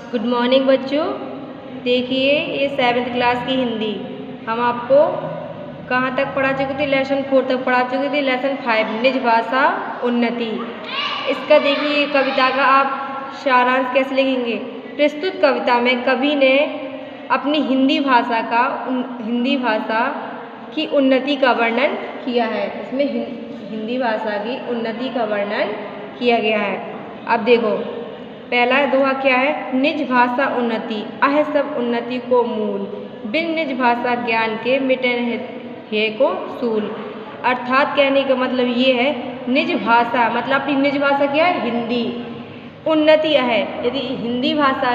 Good morning बच्चों। देखिए ये 7th क्लास की हिंदी हम आपको कहाँ तक पढ़ा चुके थे, लेसन 4 तक पढ़ा चुके थे। लेसन 5 निज भाषा उन्नति। इसका देखिए कविता का आप सारांश कैसे लिखेंगे। प्रस्तुत कविता में कवि ने अपनी हिंदी भाषा की उन्नति का वर्णन किया है। इसमें हिंदी भाषा की उन्नति का वर्णन किया गया है। अब देखो पहला दोहा क्या है। निज भाषा उन्नति अह सब उन्नति को मूल, बिन निज भाषा ज्ञान के मिटन है को सूल। अर्थात कहने का मतलब ये है, निज भाषा मतलब अपनी निज भाषा क्या है, हिंदी। उन्नति है, यदि हिंदी भाषा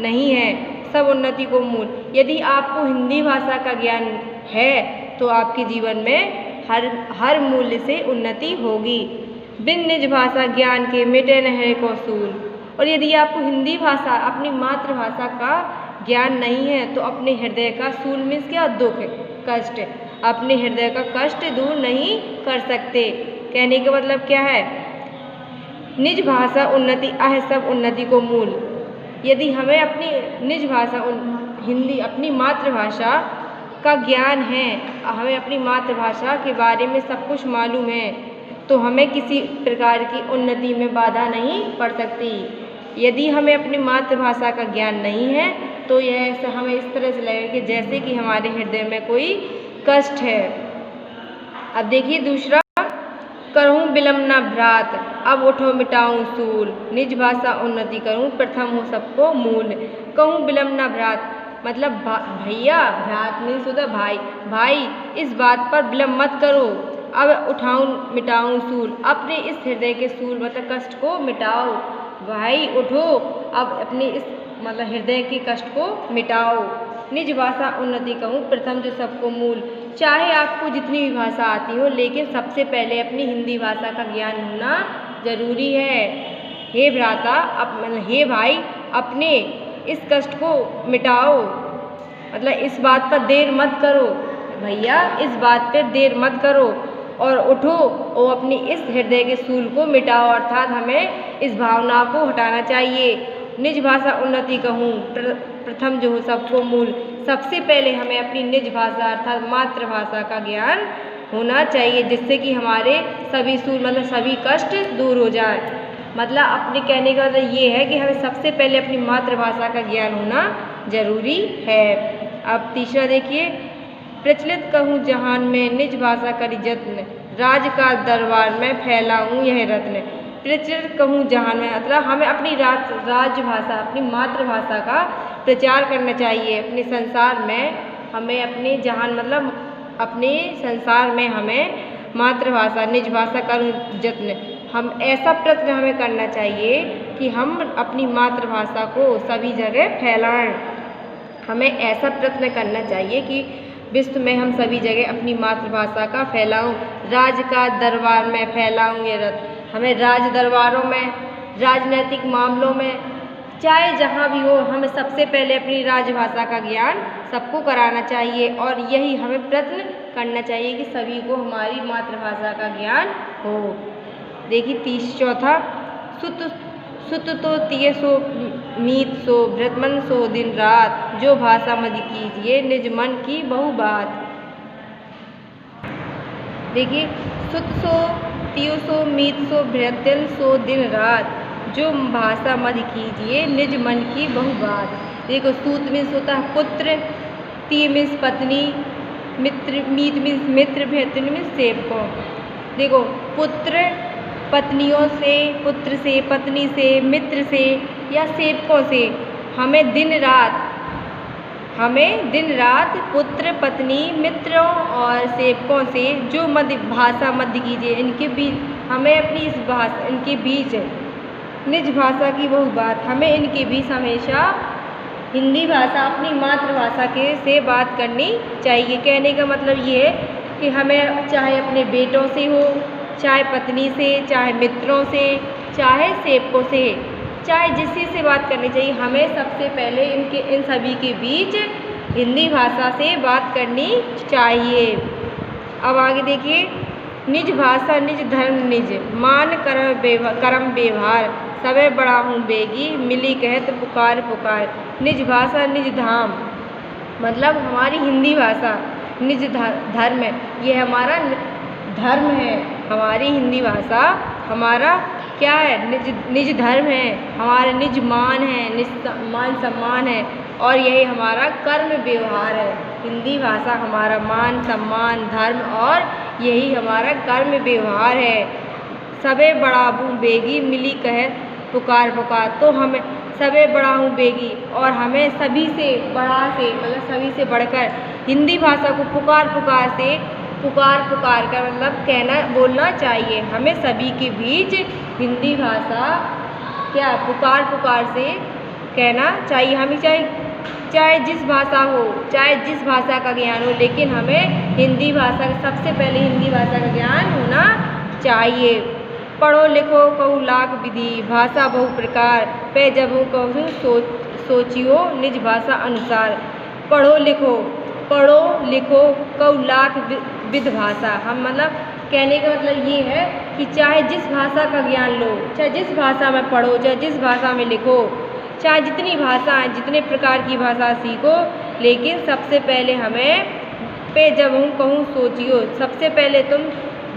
नहीं है सब उन्नति को मूल। यदि आपको हिंदी भाषा का ज्ञान है तो आपके जीवन में हर मूल्य से उन्नति होगी। बिन निज भाषा ज्ञान के मिटे न को सूल। और यदि आपको हिंदी भाषा अपनी मातृभाषा का ज्ञान नहीं है तो अपने हृदय का सूल मीन्स क्या, दुख कष्ट, अपने हृदय का कष्ट दूर नहीं कर सकते। कहने का मतलब क्या है, निज भाषा उन्नति अह सब उन्नति को मूल। यदि हमें अपनी निज भाषा हिंदी अपनी मातृभाषा का ज्ञान है, हमें अपनी मातृभाषा के बारे में सब कुछ मालूम है तो हमें किसी प्रकार की उन्नति में बाधा नहीं पड़ सकती। यदि हमें अपनी मातृभाषा का ज्ञान नहीं है तो यह हमें इस तरह से लगेगा कि जैसे कि हमारे हृदय में कोई कष्ट है। अब देखिए दूसरा, करूँ विलम्ब न भ्रात अब उठो मिटाऊँ सूल, निज भाषा उन्नति करूँ प्रथम हो सबको मूल। कहूँ विलम्ब न भ्रात मतलब भैया, भ्रात मीन्स होता भाई, भाई इस बात पर विलम्ब मत करो, अब उठाऊँ मिटाऊँ सूल, अपने इस हृदय के सूल मतलब कष्ट को मिटाओ। भाई उठो, अब अपने इस मतलब हृदय के कष्ट को मिटाओ। निज भाषा उन्नति कहूँ प्रथम जो सबको मूल। चाहे आपको जितनी भी भाषा आती हो लेकिन सबसे पहले अपनी हिंदी भाषा का ज्ञान होना जरूरी है। हे भ्राता हे भाई अपने इस कष्ट को मिटाओ, मतलब इस बात पर देर मत करो, भैया इस बात पर देर मत करो और उठो और अपनी इस हृदय के सूल को मिटाओ। अर्थात हमें इस भावना को हटाना चाहिए। निज भाषा उन्नति कहूँ प्रथम जो हो सबको मूल। सबसे पहले हमें अपनी निज भाषा अर्थात मातृभाषा का ज्ञान होना चाहिए जिससे कि हमारे सभी सूल मतलब सभी कष्ट दूर हो जाए। मतलब अपने कहने का मतलब ये है कि हमें सबसे पहले अपनी मातृभाषा का ज्ञान होना जरूरी है। अब तीसरा देखिए, प्रचलित कहूँ जहान में निज भाषा करी जत्न, राज का दरबार में फैलाऊँ यह रत्न। प्रचलित कहूँ जहान में मतलब हमें अपनी राजभाषा अपनी मातृभाषा का प्रचार करना चाहिए। अपने संसार में हमें अपने जहान मतलब अपने संसार में हमें मातृभाषा निज भाषा करूँ जत्न, हम ऐसा प्रयत्न हमें करना चाहिए कि हम अपनी मातृभाषा को सभी जगह फैलाएं। हमें ऐसा प्रयत्न करना चाहिए कि विश्व में हम सभी जगह अपनी मातृभाषा का फैलाऊं। राज का दरबार में फैलाऊं ये रत्न, हमें राज दरबारों में राजनीतिक मामलों में चाहे जहाँ भी हो हमें सबसे पहले अपनी राजभाषा का ज्ञान सबको कराना चाहिए और यही हमें प्रयत्न करना चाहिए कि सभी को हमारी मातृभाषा का ज्ञान हो। देखिए चौथा, सुत तो तिय सो मीत सो भ्रतमन सो दिन रात, जो भाषा मद कीजिए निज मन की बहु बात। देखिए सुत सो तिय सो मीत सो भ्रतन सो दिन रात, जो भाषा मद कीजिए निज मन की बहु बात। देखो सूत मीन्स होता है पुत्र, ती मीन्स पत्नी, मित्र मीत मीन्स मित्र, भ्रतन मीन्स सेवकों। देखो पुत्र पत्नियों से, पुत्र से, पत्नी से, मित्र से या सेवकों से हमें दिन रात पुत्र पत्नी मित्रों और सेवकों से जो भाषा मध्य कीजिए इनके बीच हमें अपनी इस भाषा इनके बीच निज भाषा की बहु बात, हमें इनके बीच हमेशा हिंदी भाषा अपनी मातृभाषा के से बात करनी चाहिए। कहने का मतलब ये है कि हमें चाहे अपने बेटों से हो, चाहे पत्नी से, चाहे मित्रों से, चाहे सेवकों से, चाहे जिसी से बात करनी चाहिए, हमें सबसे पहले इन सभी के बीच हिंदी भाषा से बात करनी चाहिए। अब आगे देखिए, निज भाषा निज धर्म निज, मान कर्म व्यवहार सबे बड़ा हूँ बेगी, मिली कहत पुकार पुकार। निज भाषा निज धाम, मतलब हमारी हिंदी भाषा निज धर्म है, ये हमारा धर्म है। हमारी हिंदी भाषा हमारा क्या है? निज धर्म है, हमारा निज मान है, निज मान सम्मान है, और यही हमारा कर्म व्यवहार है। हिंदी भाषा हमारा मान सम्मान धर्म और यही हमारा कर्म व्यवहार है। सबे बड़ा हूँ बेगी, मिली कह पुकार पुकार। तो हमें सबे बड़ा हूँ बेगी, और हमें सभी से बड़ा से मतलब सभी से बढ़कर हिंदी भाषा को पुकार पुकार कर मतलब कहना बोलना चाहिए। हमें सभी के बीच हिंदी भाषा क्या पुकार से कहना चाहिए। हमें चाहे जिस भाषा हो, चाहे जिस भाषा का ज्ञान हो, लेकिन हमें हिंदी भाषा सबसे पहले हिंदी भाषा का ज्ञान होना चाहिए। पढ़ो लिखो कहूँ लाख विधि, भाषा बहु प्रकार, पे जबू कहूँ सोचियो निज भाषा अनुसार। पढ़ो लिखो कहूँ लाख विध भाषा। हम मतलब कहने का मतलब ये है कि चाहे जिस भाषा का ज्ञान लो, चाहे जिस भाषा में पढ़ो, चाहे जिस भाषा में लिखो, चाहे जितनी भाषा है, जितने प्रकार की भाषा सीखो, लेकिन सबसे पहले हमें पे जब हूँ कहूँ सोचियो। सबसे पहले तुम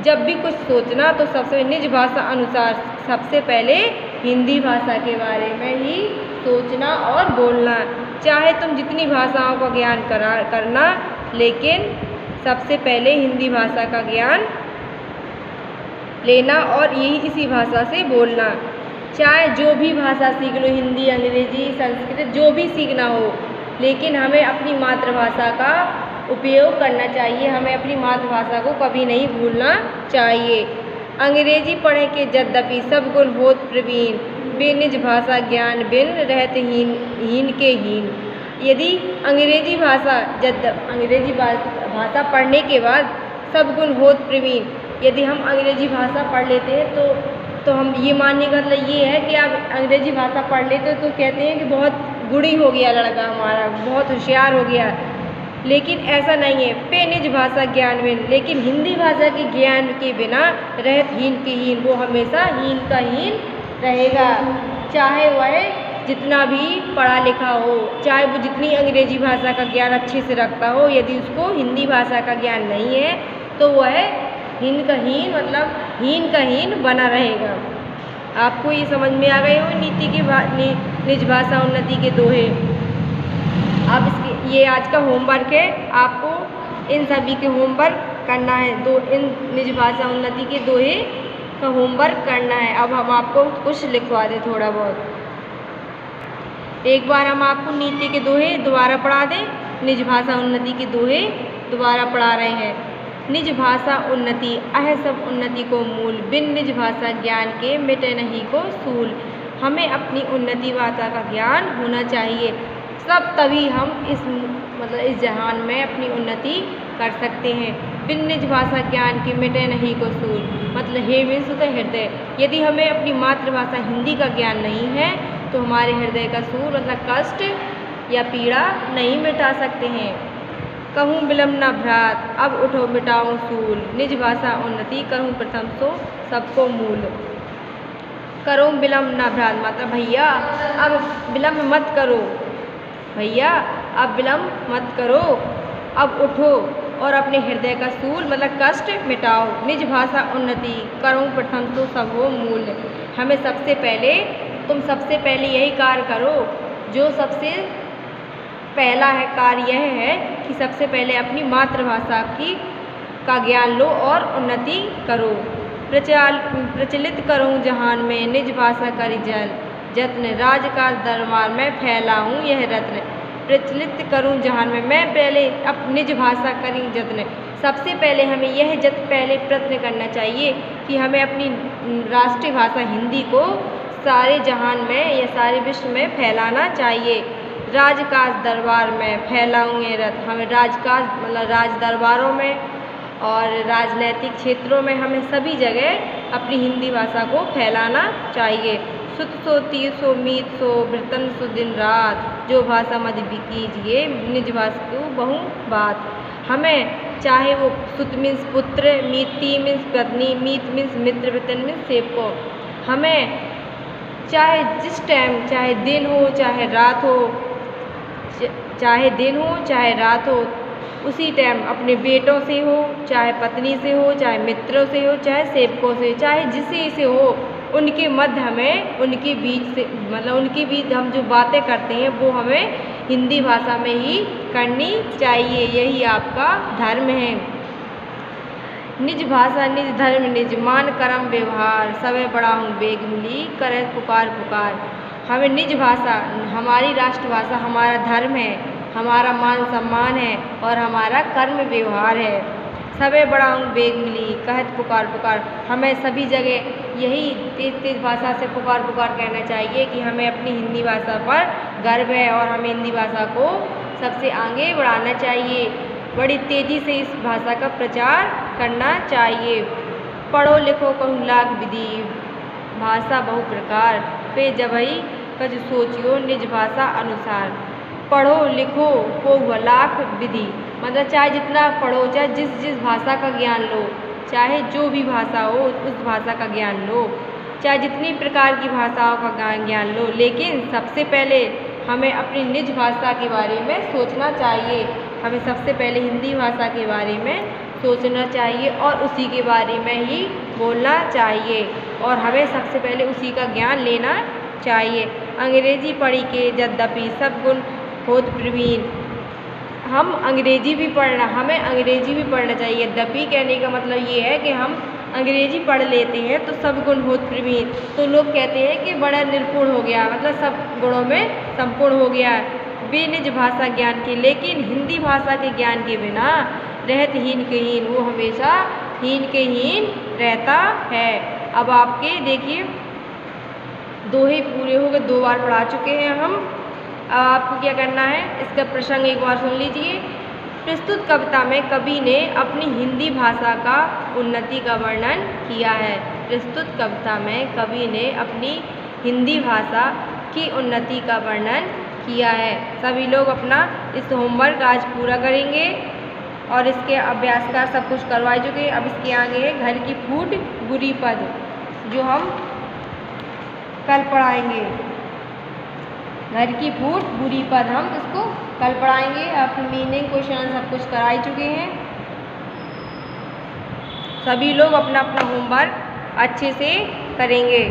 जब भी कुछ सोचना तो सबसे निज भाषा अनुसार सबसे पहले हिंदी भाषा के बारे में ही सोचना और बोलना। चाहे तुम जितनी भाषाओं का ज्ञान करना, लेकिन सबसे पहले हिंदी भाषा का ज्ञान लेना और यही इसी भाषा से बोलना। चाहे जो भी भाषा सीख लो, हिंदी अंग्रेजी संस्कृत जो भी सीखना हो, लेकिन हमें अपनी मातृभाषा का उपयोग करना चाहिए। हमें अपनी मातृभाषा को कभी नहीं भूलना चाहिए। अंग्रेजी पढ़े के यद्यपि सब गुण होत प्रवीण, बे निज भाषा ज्ञान बिन रहत हीन के हीन। यदि अंग्रेजी भाषा पढ़ने के बाद सब गुण होत प्रवीण, यदि हम अंग्रेजी भाषा पढ़ लेते हैं तो हम ये मानने का मतलब ये है कि आप अंग्रेजी भाषा पढ़ लेते हो तो कहते हैं कि बहुत गुणी हो गया लड़का हमारा, बहुत होशियार हो गया, लेकिन ऐसा नहीं है। पे निज भाषा ज्ञान बिन, लेकिन हिंदी भाषा के ज्ञान के बिना रहत हीन के हीन, वो हमेशा हीन का हीन रहेगा। चाहे वह जितना भी पढ़ा लिखा हो, चाहे वो जितनी अंग्रेजी भाषा का ज्ञान अच्छे से रखता हो, यदि उसको हिंदी भाषा का ज्ञान नहीं है तो वह हीन का हीन मतलब हीन का हीन बना रहेगा। आपको ये समझ में आ गए हो नीति के निज भाषा उन्नति के दोहे। अब इसके ये आज का होमवर्क है, आपको इन सभी के होमवर्क करना है। इन निज भाषा उन्नति के दोहे का होमवर्क करना है। अब हम आपको कुछ लिखवा दें थोड़ा बहुत। एक बार हम आपको नीति के दोहे दोबारा पढ़ा दें। निज भाषा उन्नति के दोहे दोबारा पढ़ा रहे हैं। निज भाषा उन्नति अह सब उन्नति को मूल, बिन निज भाषा ज्ञान के मिटे नहीं को सूल। हमें अपनी उन्नति भाषा का ज्ञान होना चाहिए, सब तभी हम इस जहान में अपनी उन्नति कर सकते हैं। बिन निज भाषा ज्ञान के मिटे नहीं को सूल, मतलब हे मीन्स होता है हृदय। यदि हमें अपनी मातृभाषा हिंदी का ज्ञान नहीं है तो हमारे हृदय का सूल मतलब कष्ट या पीड़ा नहीं मिटा सकते हैं। कहूँ विलम्ब न भ्रात, अब उठो मिटाऊँ सूल, निज भाषा उन्नति करूँ प्रथम सो सबको मूल। करो विलम्ब न भ्रात मतलब भैया अब विलम्ब मत करो, भैया अब विलम्ब मत करो, अब उठो और अपने हृदय का सूल मतलब कष्ट मिटाओ। निज भाषा उन्नति करूँ प्रथम तो सब हो मूल। हमें तुम सबसे पहले यही कार्य करो, जो सबसे पहला है कार्य यह है कि सबसे पहले अपनी मातृभाषा का ज्ञान लो और उन्नति करो। प्रचलित करूँ जहान में निज भाषा करी जत्न, राजकाज दरबार में फैलाऊँ यह रत्न। प्रचलित करूँ जहान में, मैं पहले निज भाषा करी जत्न, सबसे पहले हमें यह पहले प्रयत्न करना चाहिए कि हमें अपनी राष्ट्रीय भाषा हिंदी को सारे जहान में या सारे विश्व में फैलाना चाहिए। राजकाज दरबार में फैलाऊँ ये रत्न, हमें राजकाज मतलब राज दरबारों में और राजनैतिक क्षेत्रों में हमें सभी जगह अपनी हिंदी भाषा को फैलाना चाहिए। सुत सो तीर सो मीत सो वृतन सो दिन रात, जो भाषा मध्य कीजिए निज भाषा को बहु बात। हमें चाहे वो सुत मीन्स पुत्र, मीति मीन्स पत्नी, मीत मीन्स मित्र, वृतन मीन्स सेवको, हमें चाहे जिस टाइम, चाहे दिन हो चाहे रात हो, चाहे दिन हो चाहे रात हो, उसी टाइम अपने बेटों से हो, चाहे पत्नी से हो, चाहे मित्रों से हो, चाहे सेवकों से, चाहे जिसी से हो, उनके मध्य हमें, उनके बीच से, मतलब उनके बीच हम जो बातें करते हैं वो हमें हिंदी भाषा में ही करनी चाहिए। यही आपका धर्म है। निज भाषा निज धर्म निज मान करम व्यवहार, सबे बड़ा हूँ बेग मिली करे पुकार पुकार। हमें निज भाषा, हमारी राष्ट्रभाषा हमारा धर्म है, हमारा मान सम्मान है और हमारा कर्म व्यवहार है। सबे बड़ा हूँ बेग मिली कहत पुकार पुकार। हमें सभी जगह यही तेज तेज भाषा से पुकार पुकार कहना चाहिए कि हमें अपनी हिंदी भाषा पर गर्व है और हमें हिंदी भाषा को सबसे आगे बढ़ाना चाहिए। बड़ी तेज़ी से इस भाषा का प्रचार करना चाहिए। पढ़ो लिखो कहूँ लाख विधि, भाषा बहु प्रकार, पे जबई कज सोचियो निज भाषा अनुसार। पढ़ो लिखो को हुआ लाख विधि, मतलब चाहे जितना पढ़ो, चाहे जिस जिस भाषा का ज्ञान लो, चाहे जो भी भाषा हो उस भाषा का ज्ञान लो, चाहे जितनी प्रकार की भाषाओं का ज्ञान लो, लेकिन सबसे पहले हमें अपनी निज भाषा के बारे में सोचना चाहिए। हमें सबसे पहले हिंदी भाषा के बारे में सोचना चाहिए और उसी के बारे में ही बोलना चाहिए और हमें सबसे पहले उसी का ज्ञान लेना चाहिए। अंग्रेजी पढ़ी के यद्यपि सब गुण होत प्रवीण, हम अंग्रेजी भी पढ़ना, हमें अंग्रेजी भी पढ़ना चाहिए। यद्यपि कहने का मतलब ये है कि हम अंग्रेजी पढ़ लेते हैं तो सब गुण होत प्रवीण, तो लोग कहते हैं कि बड़ा निपुण हो गया, मतलब सब गुणों में संपूर्ण हो गया बेनिज भाषा ज्ञान के। लेकिन हिंदी भाषा के ज्ञान के बिना रहत हीन के हीन, वो हमेशा हीन के हीन रहता है। अब आपके देखिए दोहे पूरे हो गए, 2 बार पढ़ा चुके हैं हम। अब आपको क्या करना है, इसका प्रसंग एक बार सुन लीजिए। प्रस्तुत कविता में कवि ने अपनी हिंदी भाषा का उन्नति का वर्णन किया है। प्रस्तुत कविता में कवि ने अपनी हिंदी भाषा की उन्नति का वर्णन किया है। सभी लोग अपना इस होमवर्क आज पूरा करेंगे और इसके अभ्यास का सब कुछ करवा चुके हैं। अब इसके आगे है घर की फूट बुरी पद, जो हम कल पढ़ाएंगे। घर की फूट बुरी पद हम इसको कल पढ़ाएंगे। आप मीनिंग क्वेश्चन सब कुछ करा ही चुके हैं। सभी लोग अपना अपना होमवर्क अच्छे से करेंगे।